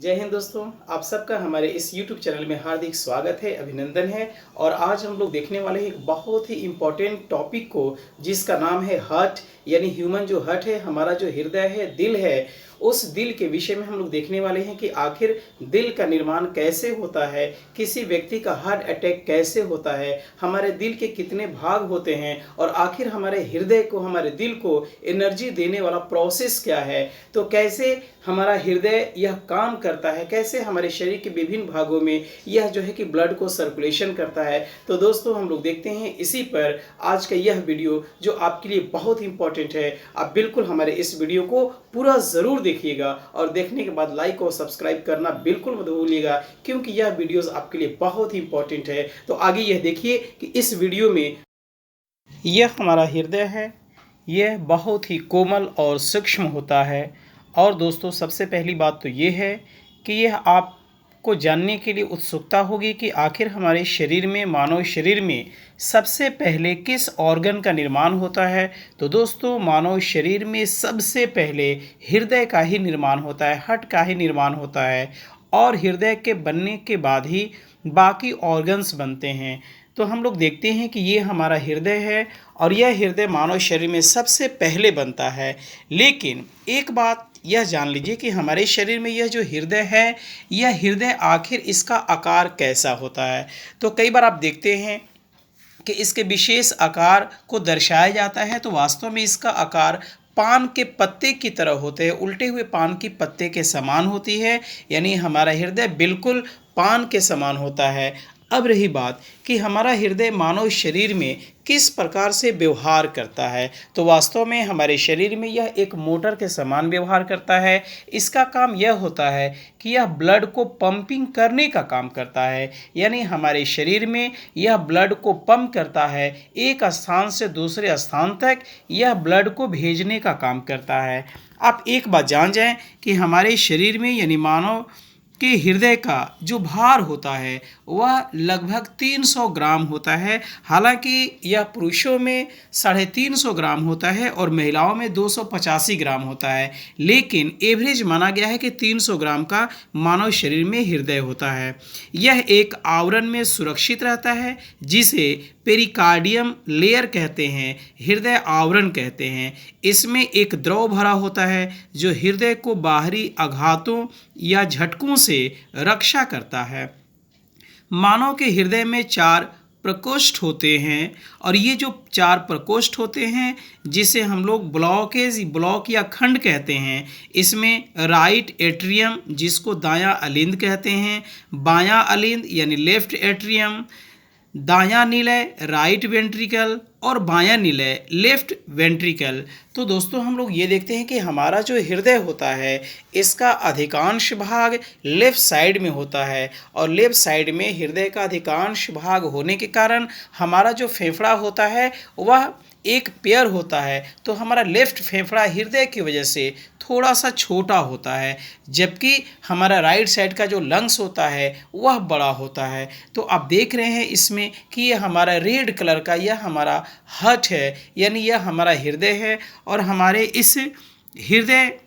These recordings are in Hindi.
जय हिंद दोस्तों, आप सबका हमारे इस YouTube चैनल में हार्दिक स्वागत है, अभिनंदन है। और आज हम लोग देखने वाले हैं एक बहुत ही इम्पोर्टेंट टॉपिक को, जिसका नाम है हार्ट। यानी ह्यूमन जो हार्ट है, हमारा जो हृदय है, दिल है, उस दिल के विषय में हम लोग देखने वाले हैं कि आखिर दिल का निर्माण कैसे होता है, किसी व्यक्ति का हार्ट अटैक कैसे होता है, हमारे दिल के कितने भाग होते हैं और आखिर हमारे हृदय को, हमारे दिल को एनर्जी देने वाला प्रोसेस क्या है। तो कैसे हमारा हृदय यह काम करता है, कैसे हमारे शरीर के विभिन्न भागों में यह जो है कि ब्लड को सर्कुलेशन करता है। तो दोस्तों, हम लोग देखते हैं इसी पर आज का यह वीडियो, जो आपके लिए बहुत इंपॉर्टेंट है। आप बिल्कुल हमारे इस वीडियो को पूरा ज़रूर देखिएगा और देखने के बाद लाइक और सब्सक्राइब करना बिल्कुल मत भूलिएगा, क्योंकि यह वीडियोस आपके लिए बहुत ही इंपॉर्टेंट है। तो आगे यह देखिए कि इस वीडियो में यह हमारा हृदय है, यह बहुत ही कोमल और सूक्ष्म होता है। और दोस्तों, सबसे पहली बात तो ये है कि यह आपको जानने के लिए उत्सुकता होगी कि आखिर हमारे शरीर में, मानव शरीर में सबसे पहले किस ऑर्गन का निर्माण होता है। तो दोस्तों, मानव शरीर में सबसे पहले हृदय का ही निर्माण होता है, हार्ट का ही निर्माण होता है। और हृदय के बनने के बाद ही बाकी ऑर्गन्स बनते हैं। तो हम लोग देखते हैं कि ये हमारा हृदय है और यह हृदय मानव शरीर में सबसे पहले बनता है। लेकिन एक बात यह जान लीजिए कि हमारे शरीर में यह जो हृदय है, यह हृदय आखिर इसका आकार कैसा होता है। तो कई बार आप देखते हैं कि इसके विशेष आकार को दर्शाया जाता है, तो वास्तव में इसका आकार पान के पत्ते की तरह होते हैं, उल्टे हुए पान के पत्ते के समान होती है। यानी हमारा हृदय बिल्कुल पान के समान होता है। अब रही बात कि हमारा हृदय मानव शरीर में किस प्रकार से व्यवहार करता है, तो वास्तव में हमारे शरीर में यह एक मोटर के समान व्यवहार करता है। इसका काम यह होता है कि यह ब्लड को पंपिंग करने का काम करता है। यानी हमारे शरीर में यह ब्लड को पंप करता है, एक स्थान से दूसरे स्थान तक यह ब्लड को भेजने का काम करता है। आप एक बात जान जाएं कि हमारे शरीर में, यानी मानव के हृदय का जो भार होता है वह लगभग 300 ग्राम होता है। हालांकि यह पुरुषों में 350 ग्राम होता है और महिलाओं में 285 ग्राम होता है, लेकिन एवरेज माना गया है कि 300 ग्राम का मानव शरीर में हृदय होता है। यह एक आवरण में सुरक्षित रहता है, जिसे पेरिकार्डियम लेयर कहते हैं, हृदय आवरण कहते हैं। इसमें एक द्रव भरा होता है जो हृदय को बाहरी आघातों या झटकों से रक्षा करता है। मानव के हृदय में 4 प्रकोष्ठ होते हैं और ये जो 4 प्रकोष्ठ होते हैं, जिसे हम लोग ब्लॉक या खंड कहते हैं। इसमें राइट एट्रियम, जिसको दायां अलिंद कहते हैं, बायां अलिंद यानी लेफ्ट एट्रियम, दायां निलय राइट वेंट्रिकल और बायां निलय लेफ्ट वेंट्रिकल। तो दोस्तों, हम लोग ये देखते हैं कि हमारा जो हृदय होता है, इसका अधिकांश भाग लेफ्ट साइड में होता है और लेफ्ट साइड में हृदय का अधिकांश भाग होने के कारण हमारा जो फेफड़ा होता है वह एक पेयर होता है। तो हमारा लेफ्ट फेफड़ा हृदय की वजह से थोड़ा सा छोटा होता है, जबकि हमारा राइट साइड का जो लंग्स होता है वह बड़ा होता है। तो आप देख रहे हैं इसमें कि यह हमारा रेड कलर का, यह हमारा हार्ट है, यानी यह हमारा हृदय है। और हमारे इस हृदय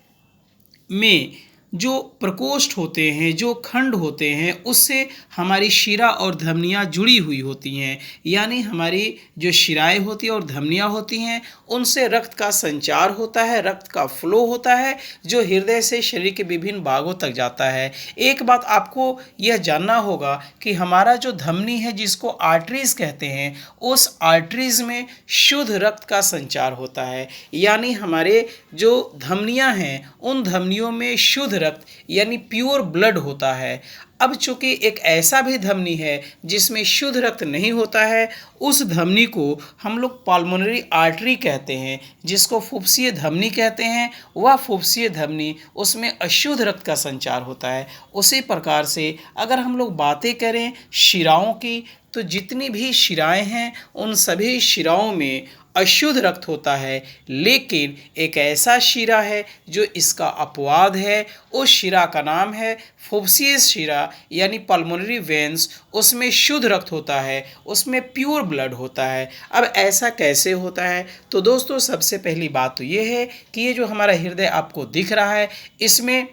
में जो प्रकोष्ठ होते हैं, जो खंड होते हैं, उससे हमारी शिरा और धमनियाँ जुड़ी हुई होती हैं। यानी हमारी जो शिराएं होती हैं और धमनियाँ होती हैं, उनसे रक्त का संचार होता है, रक्त का फ्लो होता है, जो हृदय से शरीर के विभिन्न भागों तक जाता है। एक बात आपको यह जानना होगा कि हमारा जो धमनी है, जिसको आर्टरीज कहते हैं, उस आर्टरीज में शुद्ध रक्त का संचार होता है। यानी हमारे जो धमनियाँ हैं, उन धमनियों में शुद्ध रक्त यानी प्योर ब्लड होता है। अब चूंकि एक ऐसा भी धमनी है जिसमें शुद्ध रक्त नहीं होता है, उस धमनी को हम लोग पल्मोनरी आर्टरी कहते हैं, जिसको फुफ्फुसीय धमनी कहते हैं। वह फुफ्फुसीय धमनी, उसमें अशुद्ध रक्त का संचार होता है। उसी प्रकार से अगर हम लोग बातें करें शिराओं की, तो जितनी भी शिराएं हैं उन सभी शिराओं में अशुद्ध रक्त होता है। लेकिन एक ऐसा शिरा है जो इसका अपवाद है, उस शिरा का नाम है फुफ्फुसीय शिरा यानी पल्मोनरी वेन्स। उसमें शुद्ध रक्त होता है, उसमें प्योर ब्लड होता है। अब ऐसा कैसे होता है? तो दोस्तों, सबसे पहली बात तो ये है कि ये जो हमारा हृदय आपको दिख रहा है, इसमें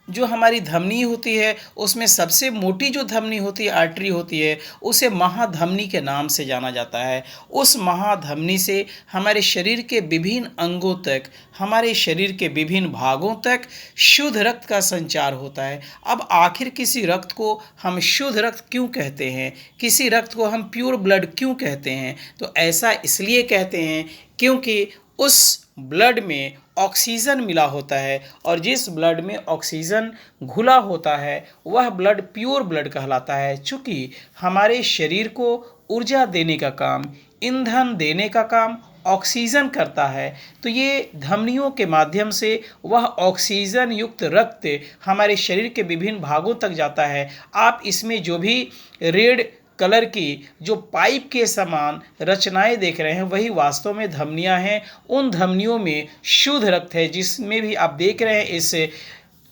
जो हमारी धमनी होती है उसमें सबसे मोटी जो धमनी होती है, आर्टरी होती है, उसे महाधमनी के नाम से जाना जाता है। उस महाधमनी से हमारे शरीर के विभिन्न अंगों तक, हमारे शरीर के विभिन्न भागों तक शुद्ध रक्त का संचार होता है। अब आखिर किसी रक्त को हम शुद्ध रक्त क्यों कहते हैं, किसी रक्त को हम प्योर ब्लड क्यों कहते हैं? तो ऐसा इसलिए कहते हैं क्योंकि उस ब्लड में ऑक्सीजन मिला होता है, और जिस ब्लड में ऑक्सीजन घुला होता है वह ब्लड प्योर ब्लड कहलाता है। चूँकि हमारे शरीर को ऊर्जा देने का काम, ईंधन देने का काम ऑक्सीजन करता है, तो ये धमनियों के माध्यम से वह ऑक्सीजन युक्त रक्त हमारे शरीर के विभिन्न भागों तक जाता है। आप इसमें जो भी रेड कलर की जो पाइप के समान रचनाएं देख रहे हैं वही वास्तव में धमनियां हैं। उन धमनियों में शुद्ध रक्त है, जिसमें भी आप देख रहे हैं इस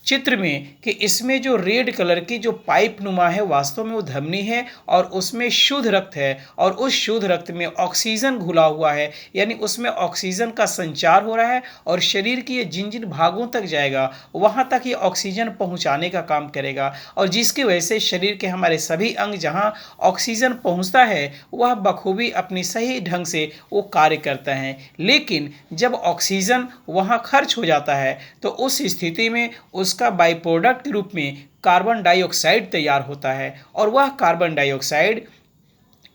चित्र में कि इसमें जो रेड कलर की जो पाइप नुमा है वास्तव में वो धमनी है, और उसमें शुद्ध रक्त है, और उस शुद्ध रक्त में ऑक्सीजन घुला हुआ है, यानी उसमें ऑक्सीजन का संचार हो रहा है और शरीर की ये जिन जिन भागों तक जाएगा वहाँ तक ये ऑक्सीजन पहुँचाने का काम करेगा, और जिसकी वजह से शरीर के हमारे सभी अंग जहाँ ऑक्सीजन पहुँचता है वह बखूबी अपनी सही ढंग से वो कार्य करता है। लेकिन जब ऑक्सीजन वहाँ खर्च हो जाता है तो उस स्थिति में उसका बाई प्रोडक्ट के रूप में कार्बन डाइऑक्साइड तैयार होता है, और वह कार्बन डाइऑक्साइड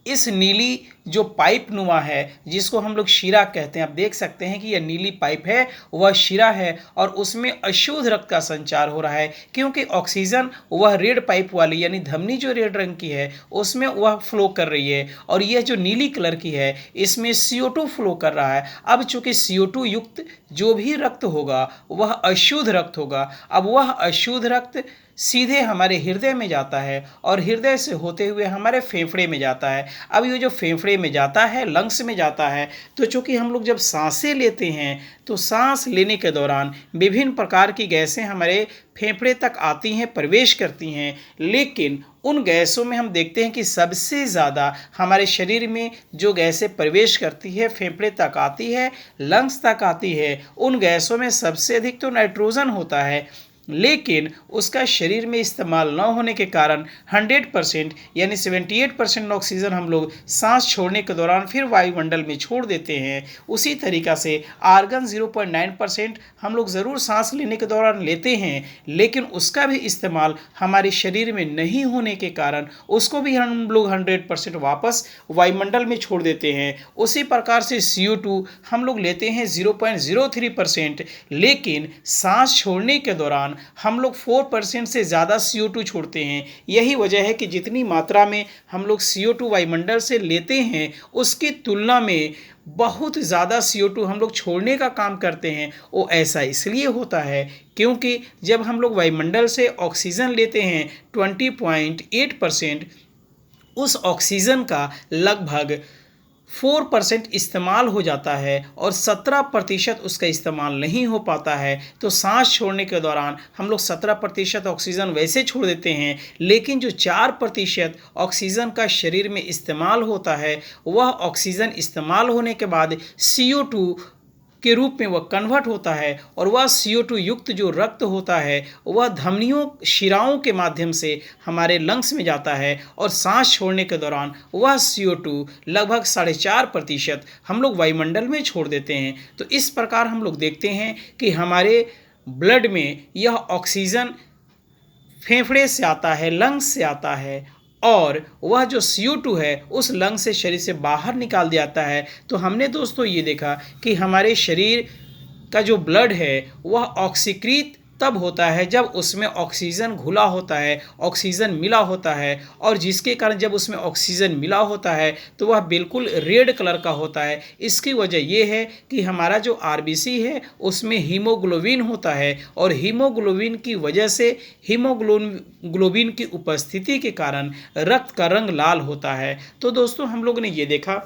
इस नीली जो पाइप नुमा है जिसको हम लोग शिरा कहते हैं, आप देख सकते हैं कि यह नीली पाइप है वह शिरा है, और उसमें अशुद्ध रक्त का संचार हो रहा है क्योंकि ऑक्सीजन वह रेड पाइप वाली यानी धमनी जो रेड रंग की है उसमें वह फ्लो कर रही है, और यह जो नीली कलर की है इसमें CO2 फ्लो कर रहा है। अब चूंकि CO2 युक्त जो भी रक्त होगा वह अशुद्ध रक्त होगा। अब वह अशुद्ध रक्त सीधे हमारे हृदय में जाता है, और हृदय से होते हुए हमारे फेफड़े में जाता है। अब ये जो फेफड़े में जाता है, लंग्स में जाता है, तो चूँकि हम लोग जब सांसें लेते हैं तो सांस लेने के दौरान विभिन्न प्रकार की गैसें हमारे फेफड़े तक आती हैं, प्रवेश करती हैं, लेकिन उन गैसों में हम देखते हैं कि सबसे ज़्यादा हमारे शरीर में जो गैसें प्रवेश करती है, फेफड़े तक आती है, लंग्स तक आती है, उन गैसों में सबसे अधिक तो नाइट्रोजन होता है। लेकिन उसका शरीर में इस्तेमाल न होने के कारण 100% यानी 78% ऑक्सीजन हम लोग सांस छोड़ने के दौरान फिर वायुमंडल में छोड़ देते हैं। उसी तरीक़ा से आर्गन 0.9% हम लोग ज़रूर सांस लेने के दौरान लेते हैं, लेकिन उसका भी इस्तेमाल हमारे शरीर में नहीं होने के कारण उसको भी हम लोग 100% वापस वायुमंडल में छोड़ देते हैं। उसी प्रकार से CO2 हम लोग लेते हैं 0.03%, लेकिन सांस छोड़ने के दौरान हम लोग 4% से ज़्यादा CO2 छोड़ते हैं। यही वजह है कि जितनी मात्रा में हम लोग CO2 वायुमंडल से लेते हैं उसकी तुलना में बहुत ज़्यादा CO2 हम लोग छोड़ने का काम करते हैं। वो ऐसा इसलिए होता है क्योंकि जब हम लोग वायुमंडल से ऑक्सीजन लेते हैं 20.8%, उस ऑक्सीजन का लगभग 4% इस्तेमाल हो जाता है और 17% उसका इस्तेमाल नहीं हो पाता है। तो सांस छोड़ने के दौरान हम लोग 17% ऑक्सीजन वैसे छोड़ देते हैं, लेकिन जो 4% ऑक्सीजन का शरीर में इस्तेमाल होता है वह ऑक्सीजन इस्तेमाल होने के बाद CO2 के रूप में वह कन्वर्ट होता है, और वह CO2 युक्त जो रक्त होता है वह धमनियों, शिराओं के माध्यम से हमारे लंग्स में जाता है, और सांस छोड़ने के दौरान वह CO2 लगभग 4.5% हम लोग वायुमंडल में छोड़ देते हैं। तो इस प्रकार हम लोग देखते हैं कि हमारे ब्लड में यह ऑक्सीजन फेफड़े से आता है, लंग्स से आता है, और वह जो CO2 है उस लंग से शरीर से बाहर निकाल दिया जाता है। तो हमने दोस्तों ये देखा कि हमारे शरीर का जो ब्लड है वह ऑक्सीकृत तब होता है जब उसमें ऑक्सीजन घुला होता है, ऑक्सीजन मिला होता है, और जिसके कारण जब उसमें ऑक्सीजन मिला होता है तो वह बिल्कुल रेड कलर का होता है। इसकी वजह यह है कि हमारा जो RBC है उसमें हीमोग्लोबिन होता है, और हीमोग्लोबिन की वजह से हीमोग्लोबिन की उपस्थिति के कारण रक्त का रंग लाल होता है। तो दोस्तों हम लोगों ने ये देखा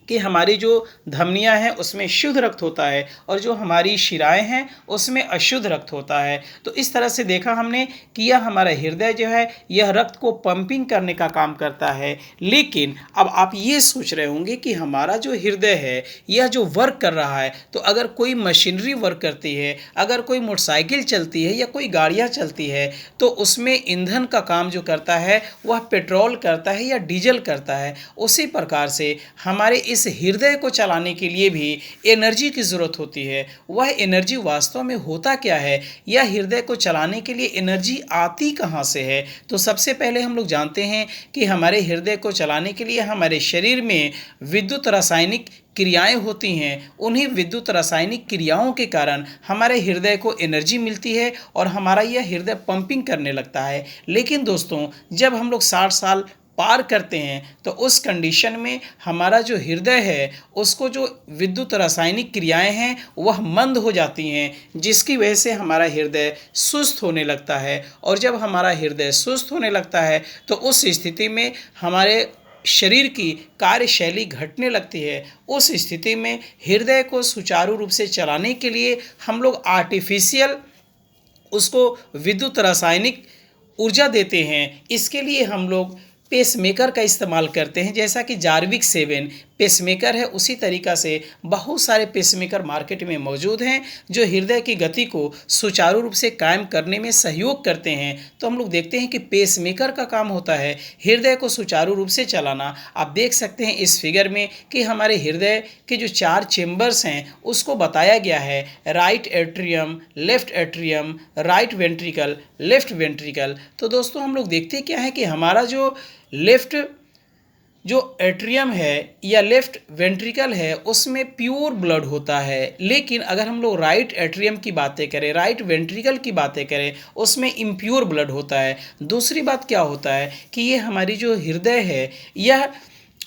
कि हमारी जो धमनियाँ हैं उसमें शुद्ध रक्त होता है और जो हमारी शिराएँ हैं उसमें अशुद्ध रक्त होता है। तो इस तरह से देखा हमने कि यह हमारा हृदय जो है यह रक्त को पंपिंग करने का काम करता है। लेकिन अब आप ये सोच रहे होंगे कि हमारा जो हृदय है यह जो वर्क कर रहा है, तो अगर कोई मशीनरी वर्क करती है, अगर कोई मोटरसाइकिल चलती है या कोई गाड़ियाँ चलती है, तो उसमें ईंधन का काम जो करता है वह पेट्रोल करता है या डीजल करता है। उसी प्रकार से हमारे इस हृदय को चलाने के लिए भी एनर्जी की ज़रूरत होती है। वह एनर्जी वास्तव में होता क्या है, या हृदय को चलाने के लिए एनर्जी आती कहाँ से है? तो सबसे पहले हम लोग जानते हैं कि हमारे हृदय को चलाने के लिए हमारे शरीर में विद्युत रासायनिक क्रियाएं होती हैं। उन्हीं विद्युत रासायनिक क्रियाओं के कारण हमारे हृदय को एनर्जी मिलती है और हमारा यह हृदय पंपिंग करने लगता है। लेकिन दोस्तों, जब हम लोग 60 साल पार करते हैं तो उस कंडीशन में हमारा जो हृदय है उसको जो विद्युत रासायनिक क्रियाएं हैं वह मंद हो जाती हैं, जिसकी वजह से हमारा हृदय सुस्त होने लगता है। और जब हमारा हृदय सुस्त होने लगता है तो उस स्थिति में हमारे शरीर की कार्यशैली घटने लगती है। उस स्थिति में हृदय को सुचारू रूप से चलाने के लिए हम लोग आर्टिफिशियल उसको विद्युत रासायनिक ऊर्जा देते हैं। इसके लिए हम लोग पेसमेकर का इस्तेमाल करते हैं, जैसा कि जार्विक 7 पेसमेकर है। उसी तरीक़ा से बहुत सारे पेसमेकर मार्केट में मौजूद हैं जो हृदय की गति को सुचारू रूप से कायम करने में सहयोग करते हैं। तो हम लोग देखते हैं कि पेसमेकर का काम होता है हृदय को सुचारू रूप से चलाना। आप देख सकते हैं इस फिगर में कि हमारे हृदय के जो 4 चेम्बर्स हैं उसको बताया गया है, right atrium, left atrium, right ventricle, left ventricle. तो दोस्तों हम लोग देखते क्या है कि हमारा जो लेफ्ट जो एट्रियम है या लेफ्ट वेंट्रिकल है उसमें प्योर ब्लड होता है। लेकिन अगर हम लोग राइट एट्रियम की बातें करें, राइट वेंट्रिकल की बातें करें, उसमें इम्प्योर ब्लड होता है। दूसरी बात क्या होता है कि ये हमारी जो हृदय है यह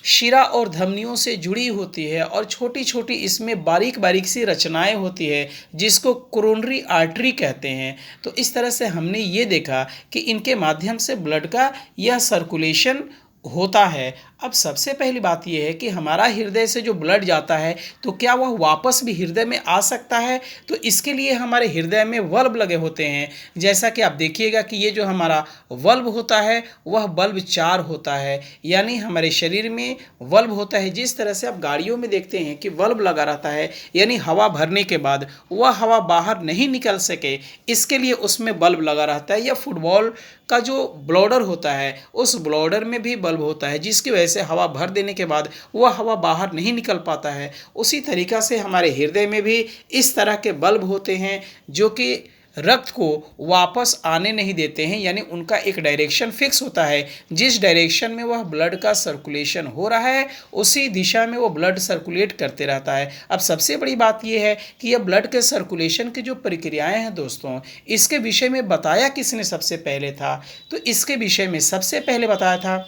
शिरा और धमनियों से जुड़ी होती है और छोटी छोटी इसमें बारीक बारीक सी रचनाएं होती है जिसको कोरोनरी आर्टरी कहते हैं। तो इस तरह से हमने ये देखा कि इनके माध्यम से ब्लड का यह सर्कुलेशन होता है। अब सबसे पहली बात यह है कि हमारा हृदय से जो ब्लड जाता है तो क्या वह वापस भी हृदय में आ सकता है? तो इसके लिए हमारे हृदय में वल्व लगे होते हैं। जैसा कि आप देखिएगा कि ये जो हमारा वल्व होता है वह बल्ब 4 होता है, यानी हमारे शरीर में वल्व होता है। जिस तरह से आप गाड़ियों में देखते हैं कि वल्व लगा रहता है, यानी हवा भरने के बाद वह हवा बाहर नहीं निकल सके इसके लिए उसमें बल्ब लगा रहता है। या फुटबॉल का जो ब्लॉडर होता है उस ब्लॉडर में भी बल्ब होता है, जिसकी वजह से हवा भर देने के बाद वह हवा बाहर नहीं निकल पाता है। उसी तरीक़ा से हमारे हृदय में भी इस तरह के बल्ब होते हैं जो कि रक्त को वापस आने नहीं देते हैं, यानी उनका एक डायरेक्शन फिक्स होता है। जिस डायरेक्शन में वह ब्लड का सर्कुलेशन हो रहा है उसी दिशा में वो ब्लड सर्कुलेट करते रहता है। अब सबसे बड़ी बात यह है कि यह ब्लड के सर्कुलेशन की जो प्रक्रियाएं हैं दोस्तों, इसके विषय में बताया किसने सबसे पहले था? तो इसके विषय में सबसे पहले बताया था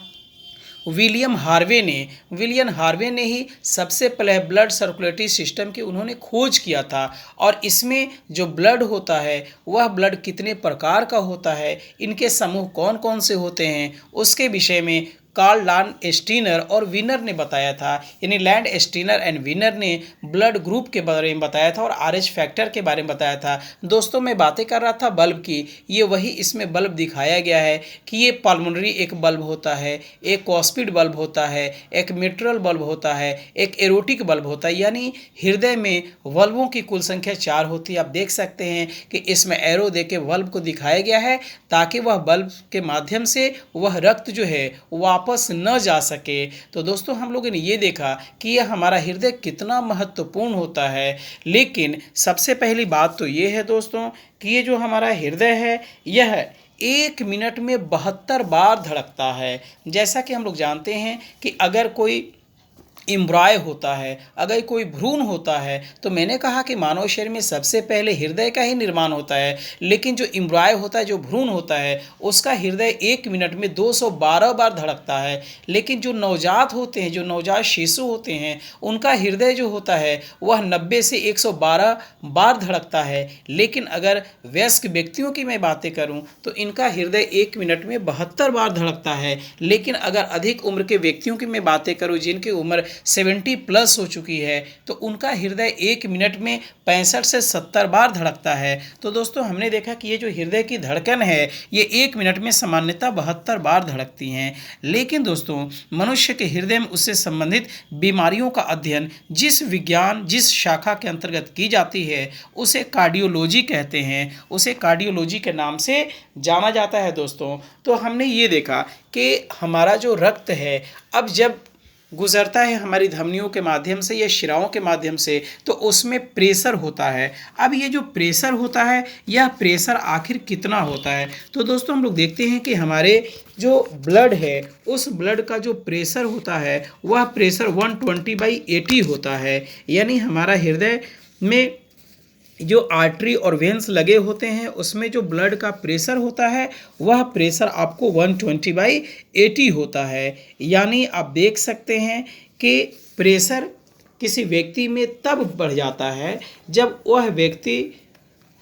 विलियम हार्वे ने। विलियम हार्वे ने ही सबसे पहले ब्लड सर्कुलेटरी सिस्टम की उन्होंने खोज किया था। और इसमें जो ब्लड होता है वह ब्लड कितने प्रकार का होता है, इनके समूह कौन कौन से होते हैं, उसके विषय में कार्ल लैंड स्टीनर और विनर ने बताया था। यानी लैंड स्टीनर एंड विनर ने ब्लड ग्रुप के बारे में बताया था और आरएच फैक्टर के बारे में बताया था। दोस्तों मैं बातें कर रहा था बल्ब की, ये वही इसमें बल्ब दिखाया गया है कि ये पल्मोनरी एक बल्ब होता है, एक कॉस्पिड बल्ब होता है, एक मिट्रल बल्ब होता है, एक एरोटिक बल्ब होता है। यानी हृदय में बल्बों की कुल संख्या 4 होती है। आप देख सकते हैं कि इसमें एरो दे के बल्ब को दिखाया गया है ताकि वह बल्ब के माध्यम से वह रक्त जो है वापस न जा सके। तो दोस्तों हम लोगों ने ये देखा कि यह हमारा हृदय कितना महत्वपूर्ण होता है। लेकिन सबसे पहली बात तो ये है दोस्तों कि ये जो हमारा हृदय है यह 1 मिनट में 72 बार धड़कता है। जैसा कि हम लोग जानते हैं कि अगर कोई इम्ब्राय होता है, अगर कोई भ्रूण होता है, तो मैंने कहा कि मानव शरीर में सबसे पहले हृदय का ही निर्माण होता है। लेकिन जो इम्ब्राय होता है, जो भ्रूण होता है, उसका हृदय 1 मिनट में 212 बार धड़कता है। लेकिन जो नवजात होते हैं, जो नवजात शिशु होते हैं, उनका हृदय जो होता है वह 90 से 112 बार धड़कता है। लेकिन अगर वयस्क व्यक्तियों की मैं बातें करूं तो इनका हृदय 1 मिनट में 72 बार धड़कता है। लेकिन अगर अधिक उम्र के व्यक्तियों की मैं बातें करूं जिनकी उम्र 70 प्लस हो चुकी है, तो उनका हृदय 1 मिनट में 65 से 70 बार धड़कता है। तो दोस्तों हमने देखा कि ये जो हृदय की धड़कन है ये 1 मिनट में सामान्यतः 72 बार धड़कती हैं। लेकिन दोस्तों मनुष्य के हृदय में उससे संबंधित बीमारियों का अध्ययन जिस शाखा के अंतर्गत की जाती है उसे कार्डियोलॉजी कहते हैं, उसे कार्डियोलॉजी के नाम से जाना जाता है दोस्तों। तो हमने ये देखा कि हमारा जो रक्त है अब जब गुजरता है हमारी धमनियों के माध्यम से या शिराओं के माध्यम से तो उसमें प्रेशर होता है। अब ये जो प्रेशर होता है यह प्रेशर आखिर कितना होता है, तो दोस्तों हम लोग देखते हैं कि हमारे जो ब्लड है उस ब्लड का जो प्रेशर होता है वह प्रेशर 120/80 होता है। यानी हमारा हृदय में जो आर्टरी और वेन्स लगे होते हैं उसमें जो ब्लड का प्रेशर होता है वह प्रेशर आपको 120/80 होता है। यानी आप देख सकते हैं कि प्रेशर किसी व्यक्ति में तब बढ़ जाता है जब वह व्यक्ति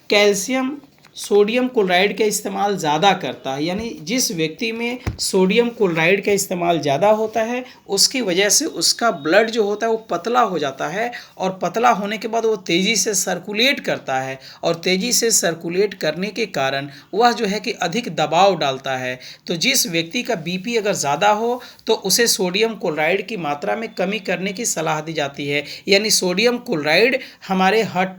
कैल्शियम सोडियम क्लोराइड का इस्तेमाल ज़्यादा करता है। यानी जिस व्यक्ति में सोडियम क्लोराइड का इस्तेमाल ज़्यादा होता है उसकी वजह से उसका ब्लड जो होता है वो पतला हो जाता है, और पतला होने के बाद वो तेज़ी से सर्कुलेट करता है, और तेज़ी से सर्कुलेट करने के कारण वह जो है कि अधिक दबाव डालता है। तो जिस व्यक्ति का बीपी अगर ज़्यादा हो तो उसे सोडियम क्लोराइड की मात्रा में कमी करने की सलाह दी जाती है। यानी सोडियम क्लोराइड हमारे हार्ट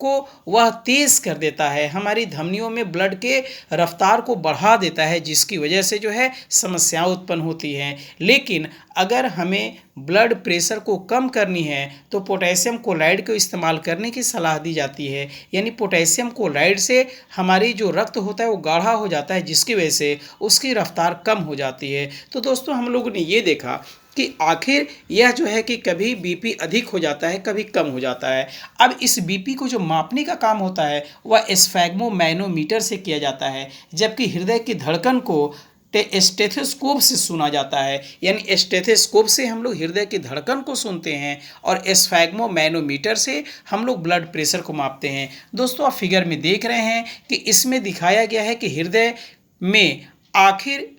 को वह तेज़ कर देता है, हमारी धमनियों में ब्लड के रफ्तार को बढ़ा देता है, जिसकी वजह से जो है समस्याएं उत्पन्न होती हैं। लेकिन अगर हमें ब्लड प्रेशर को कम करनी है तो पोटेशियम क्लोराइड को इस्तेमाल करने की सलाह दी जाती है। यानी पोटेशियम क्लोराइड से हमारी जो रक्त होता है वो गाढ़ा हो जाता है, जिसकी वजह से उसकी रफ्तार कम हो जाती है। तो दोस्तों हम लोगों ने ये देखा कि आखिर यह जो है कि कभी बीपी अधिक हो जाता है कभी कम हो जाता है। अब इस बीपी को जो मापने का काम होता है वह स्फैग्मोमैनोमीटर से किया जाता है, जबकि हृदय की धड़कन को स्टेथोस्कोप से सुना जाता है। यानी स्टेथोस्कोप से हम लोग हृदय की धड़कन को सुनते हैं और स्फैग्मोमैनोमीटर से हम लोग ब्लड प्रेशर को मापते हैं। दोस्तों आप फिगर में देख रहे हैं कि इसमें दिखाया गया है कि हृदय में आखिर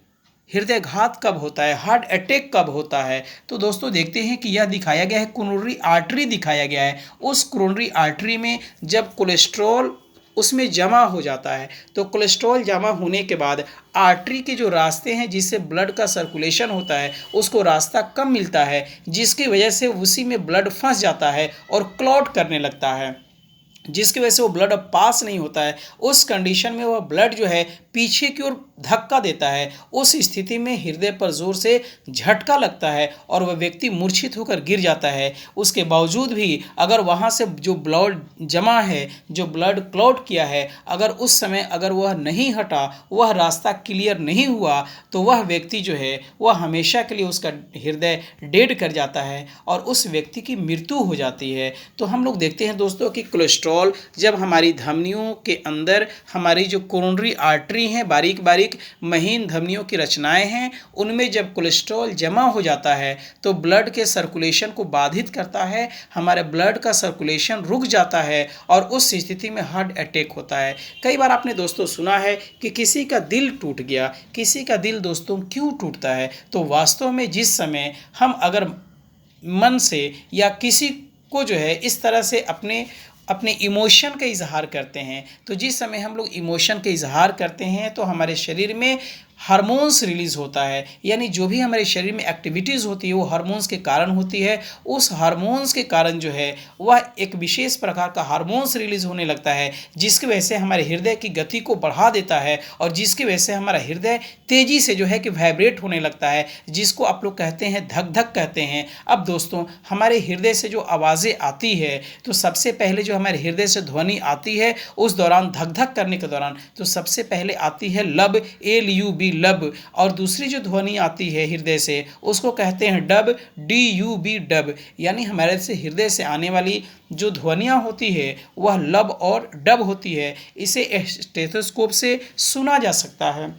हृदयघात कब होता है, हार्ट अटैक कब होता है। तो दोस्तों देखते हैं कि यह दिखाया गया है, कोरोनरी आर्टरी दिखाया गया है। उस कोरोनरी आर्टरी में जब कोलेस्ट्रॉल उसमें जमा हो जाता है तो कोलेस्ट्रॉल जमा होने के बाद आर्टरी के जो रास्ते हैं जिससे ब्लड का सर्कुलेशन होता है उसको रास्ता कम मिलता है, जिसकी वजह से उसी में ब्लड फंस जाता है और क्लॉट करने लगता है, जिसकी वजह से वो ब्लड अब पास नहीं होता है। उस कंडीशन में वह ब्लड जो है पीछे की ओर धक्का देता है। उस स्थिति में हृदय पर जोर से झटका लगता है और वह व्यक्ति मूर्छित होकर गिर जाता है। उसके बावजूद भी अगर वहाँ से जो ब्लड जमा है, जो ब्लड क्लॉट किया है, अगर उस समय अगर वह नहीं हटा, वह रास्ता क्लियर नहीं हुआ, तो वह व्यक्ति जो है वह हमेशा के लिए उसका हृदय डेड कर जाता है और उस व्यक्ति की मृत्यु हो जाती है। तो हम लोग देखते हैं दोस्तों कि कोलेस्ट्रॉल जब हमारी धमनियों के अंदर हमारी जो कोरोनरी आर्टरी हैं, बारीक बारीक महीन धमनियों की रचनाएं हैं, उनमें जब कोलेस्ट्रॉल जमा हो जाता है तो ब्लड के सर्कुलेशन को बाधित करता है, हमारे ब्लड का सर्कुलेशन रुक जाता है और उस स्थिति में हार्ट अटैक होता है। कई बार आपने दोस्तों सुना है कि किसी का दिल टूट गया। किसी का दिल दोस्तों क्यों टूटता है? तो वास्तव में जिस समय हम अगर मन से या किसी को जो है इस तरह से अपने इमोशन का इजहार करते हैं, तो जिस समय हम लोग इमोशन का इजहार करते हैं तो हमारे शरीर में हार्मोन्स रिलीज होता है। यानी जो भी हमारे शरीर में एक्टिविटीज़ होती है वो हार्मोन्स के कारण होती है। उस हार्मोन्स के कारण जो है वह एक विशेष प्रकार का हार्मोन्स रिलीज होने लगता है, जिसकी वजह से हमारे हृदय की गति को बढ़ा देता है और जिसकी वजह से हमारा हृदय तेज़ी से जो है कि वाइब्रेट होने लगता है, जिसको आप लोग कहते हैं धक धक कहते हैं। अब दोस्तों हमारे हृदय से जो आवाज़ें आती है तो सबसे पहले जो हमारे हृदय से ध्वनि आती है उस दौरान धक धक करने के दौरान तो सबसे पहले आती है लब, LUB लब, और दूसरी जो ध्वनि आती है हृदय से उसको कहते हैं डब, DUB डब। यानी हमारे से हृदय से आने वाली जो ध्वनियाँ होती है वह लब और डब होती है। इसे स्टेथोस्कोप से सुना जा सकता है,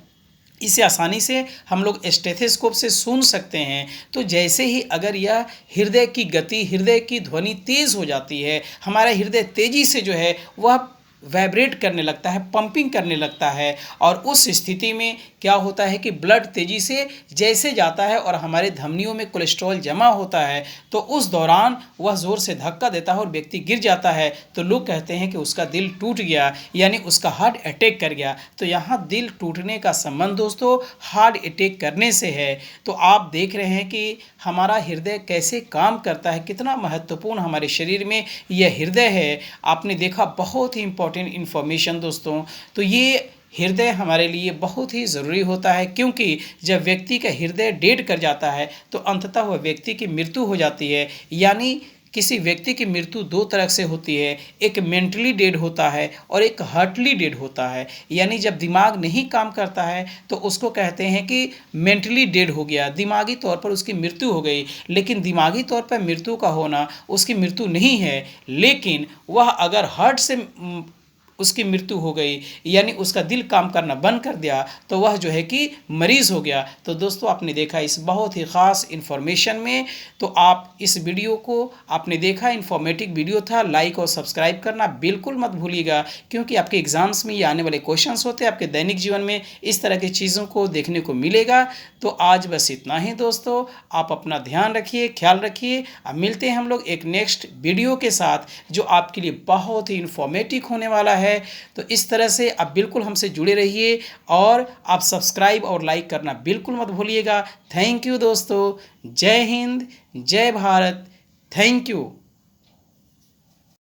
इसे आसानी से हम लोग स्टेथोस्कोप से सुन सकते हैं। तो जैसे ही अगर यह हृदय की गति, हृदय की ध्वनि तेज़ हो जाती है, हमारा हृदय तेज़ी से जो है वह वाइब्रेट करने लगता है, पंपिंग करने लगता है और उस स्थिति में क्या होता है कि ब्लड तेज़ी से जैसे जाता है और हमारे धमनियों में कोलेस्ट्रॉल जमा होता है तो उस दौरान वह ज़ोर से धक्का देता है और व्यक्ति गिर जाता है, तो लोग कहते हैं कि उसका दिल टूट गया, यानी उसका हार्ट अटैक कर गया। तो यहाँ दिल टूटने का संबंध दोस्तों हार्ट अटैक करने से है। तो आप देख रहे हैं कि हमारा हृदय कैसे काम करता है, कितना महत्वपूर्ण हमारे शरीर में यह हृदय है। आपने देखा बहुत ही इम्पोर्टेंट इन्फॉर्मेशन दोस्तों। तो ये हृदय हमारे लिए बहुत ही ज़रूरी होता है, क्योंकि जब व्यक्ति का हृदय डेड कर जाता है तो अंततः वह व्यक्ति की मृत्यु हो जाती है। यानी किसी व्यक्ति की मृत्यु दो तरह से होती है, एक मेंटली डेड होता है और एक हार्टली डेड होता है। यानी जब दिमाग नहीं काम करता है तो उसको कहते हैं कि मेंटली डेड हो गया, दिमागी तौर पर उसकी मृत्यु हो गई। लेकिन दिमागी तौर पर मृत्यु का होना उसकी मृत्यु नहीं है, लेकिन वह अगर हार्ट से उसकी मृत्यु हो गई, यानी उसका दिल काम करना बंद कर दिया, तो वह जो है कि मरीज़ हो गया। तो दोस्तों आपने देखा इस बहुत ही ख़ास इन्फॉर्मेशन में, तो आप इस वीडियो को आपने देखा, इन्फॉर्मेटिव वीडियो था, लाइक और सब्सक्राइब करना बिल्कुल मत भूलिएगा, क्योंकि आपके एग्ज़ाम्स में ये आने वाले क्वेश्चंस होते हैं, आपके दैनिक जीवन में इस तरह की चीज़ों को देखने को मिलेगा। तो आज बस इतना ही दोस्तों, आप अपना ध्यान रखिए, ख्याल रखिए। अब मिलते हैं हम लोग एक नेक्स्ट वीडियो के साथ जो आपके लिए बहुत ही इन्फॉर्मेटिव होने वाला है। तो इस तरह से आप बिल्कुल हमसे जुड़े रहिए और आप सब्सक्राइब और लाइक करना बिल्कुल मत भूलिएगा। थैंक यू दोस्तों। जय हिंद, जय भारत। Thank you.